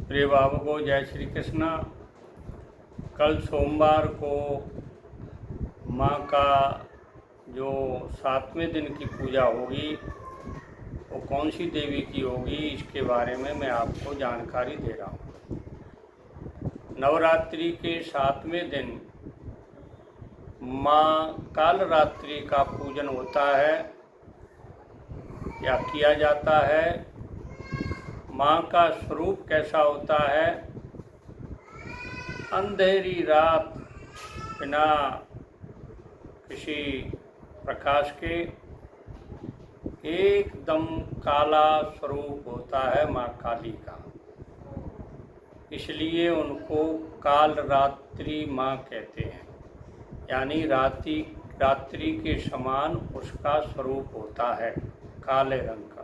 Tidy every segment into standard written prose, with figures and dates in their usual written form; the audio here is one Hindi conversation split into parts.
प्रिय बाबा को जय श्री कृष्णा। कल सोमवार को माँ का जो 7वें दिन की पूजा होगी वो कौन सी देवी की होगी, इसके बारे में मैं आपको जानकारी दे रहा हूँ। नवरात्रि के 7वें दिन माँ कालरात्रि का पूजन होता है या किया जाता है। माँ का स्वरूप कैसा होता है? अंधेरी रात बिना किसी प्रकाश के एकदम काला स्वरूप होता है माँ काली का, इसलिए उनको कालरात्रि माँ कहते हैं। यानी रात्रि के समान उसका स्वरूप होता है, काले रंग का।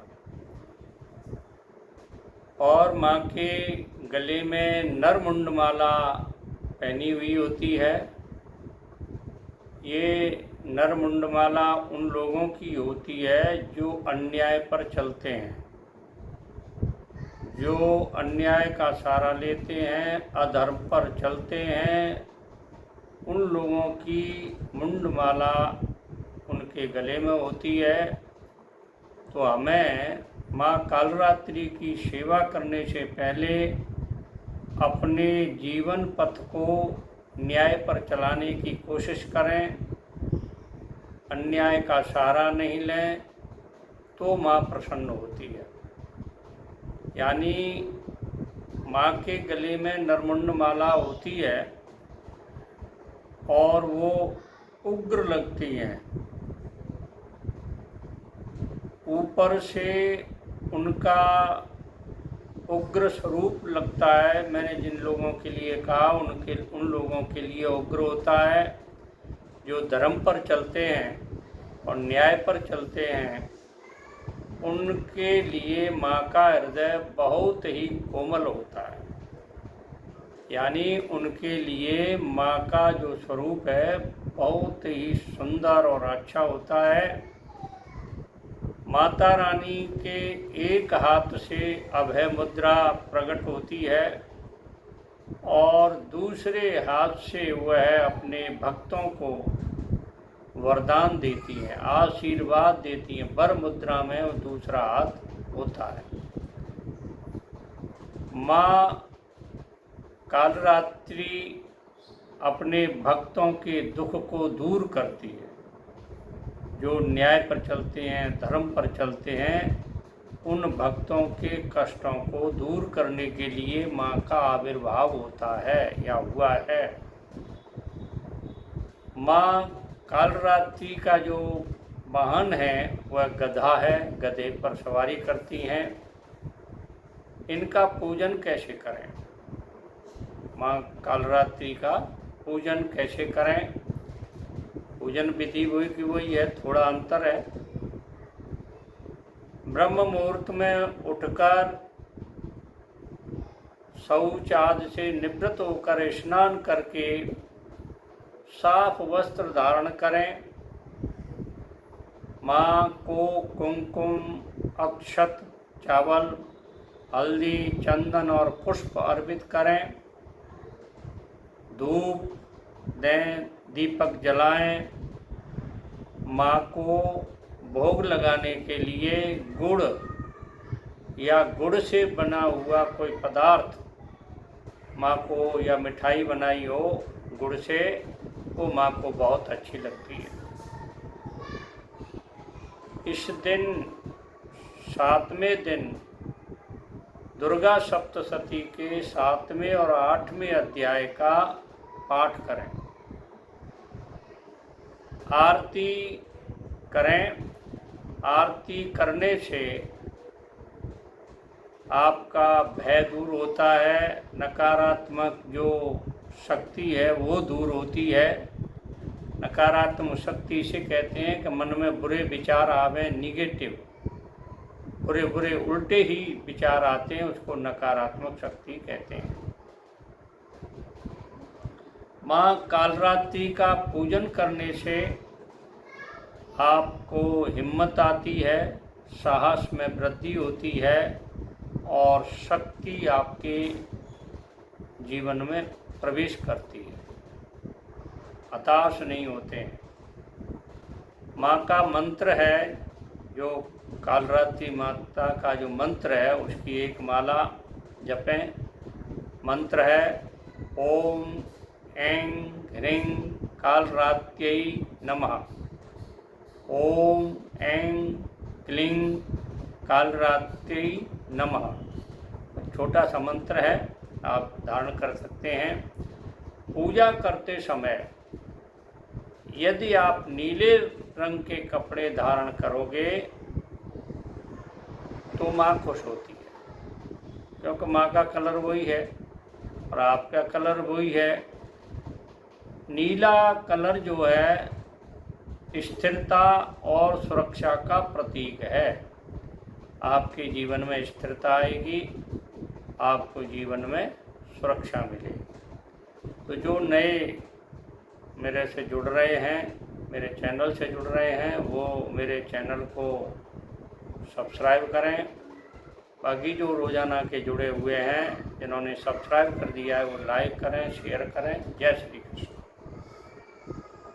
और माँ के गले में नरमुंडमाला पहनी हुई होती है। ये नरमुंडमाला उन लोगों की होती है जो अन्याय पर चलते हैं, जो अन्याय का सहारा लेते हैं, अधर्म पर चलते हैं। उन लोगों की मुंडमाला उनके गले में होती है। तो हमें माँ कालरात्रि की सेवा करने से पहले अपने जीवन पथ को न्याय पर चलाने की कोशिश करें। अन्याय का सहारा नहीं लें तो माँ प्रसन्न होती है। यानी माँ के गले में नरमुंडमाला होती है और वो उग्र लगती हैं। ऊपर से उनका उग्र स्वरूप लगता है। मैंने जिन लोगों के लिए कहा उन लोगों के लिए उग्र होता है जो धर्म पर चलते हैं और न्याय पर चलते हैं। उनके लिए माँ का हृदय बहुत ही कोमल होता है। यानी उनके लिए माँ का जो स्वरूप है बहुत ही सुंदर और अच्छा होता है। माता रानी के एक हाथ से अभय मुद्रा प्रकट होती है और दूसरे हाथ से वह अपने भक्तों को वरदान देती हैं, आशीर्वाद देती हैं। वर मुद्रा में वो दूसरा हाथ होता है। माँ कालरात्रि अपने भक्तों के दुख को दूर करती है। जो न्याय पर चलते हैं, धर्म पर चलते हैं, उन भक्तों के कष्टों को दूर करने के लिए माँ का आविर्भाव होता है या हुआ है। माँ कालरात्रि का जो वाहन है वह गधा है, गधे पर सवारी करती हैं। इनका पूजन कैसे करें? माँ कालरात्रि का पूजन कैसे करें? पूजन विधि वही की वही है, थोड़ा अंतर है। ब्रह्म मुहूर्त में उठकर शौच आदि से निवृत्त होकर स्नान करके साफ वस्त्र धारण करें। माँ को कुमकुम, अक्षत, चावल, हल्दी, चंदन और पुष्प अर्पित करें। धूप दें, दीपक जलाएं। माँ को भोग लगाने के लिए गुड़ या गुड़ से बना हुआ कोई पदार्थ माँ को, या मिठाई बनाई हो गुड़ से, वो माँ को बहुत अच्छी लगती है। इस दिन 7वें दिन दुर्गा सप्तशती के 7वें और 8वें अध्याय का पाठ करें, आरती करें। आरती करने से आपका भय दूर होता है, नकारात्मक जो शक्ति है वो दूर होती है। नकारात्मक शक्ति से कहते हैं कि मन में बुरे विचार आवे, निगेटिव, बुरे बुरे उल्टे ही विचार आते हैं, उसको नकारात्मक शक्ति कहते हैं। माँ कालरात्रि का पूजन करने से आपको हिम्मत आती है, साहस में वृद्धि होती है और शक्ति आपके जीवन में प्रवेश करती है, हताश नहीं होते हैं। माँ का मंत्र है, जो कालरात्रि माता का जो मंत्र है उसकी एक माला जपें। मंत्र है ओम ऐं ह्रीं कालरात्र्यै नमः। ओम ऐं क्लीं कालरात्र्यै नमः। छोटा सा मंत्र है, आप धारण कर सकते हैं। पूजा करते समय यदि आप नीले रंग के कपड़े धारण करोगे तो माँ खुश होती है, क्योंकि माँ का कलर वही है और आपका कलर वही है। नीला कलर जो है स्थिरता और सुरक्षा का प्रतीक है। आपके जीवन में स्थिरता आएगी, आपको जीवन में सुरक्षा मिलेगी। तो जो नए मेरे से जुड़ रहे हैं, मेरे चैनल से जुड़ रहे हैं, वो मेरे चैनल को सब्सक्राइब करें। बाकी जो रोज़ाना के जुड़े हुए हैं, जिन्होंने सब्सक्राइब कर दिया है, वो लाइक करें, शेयर करें। जय श्री कृष्ण।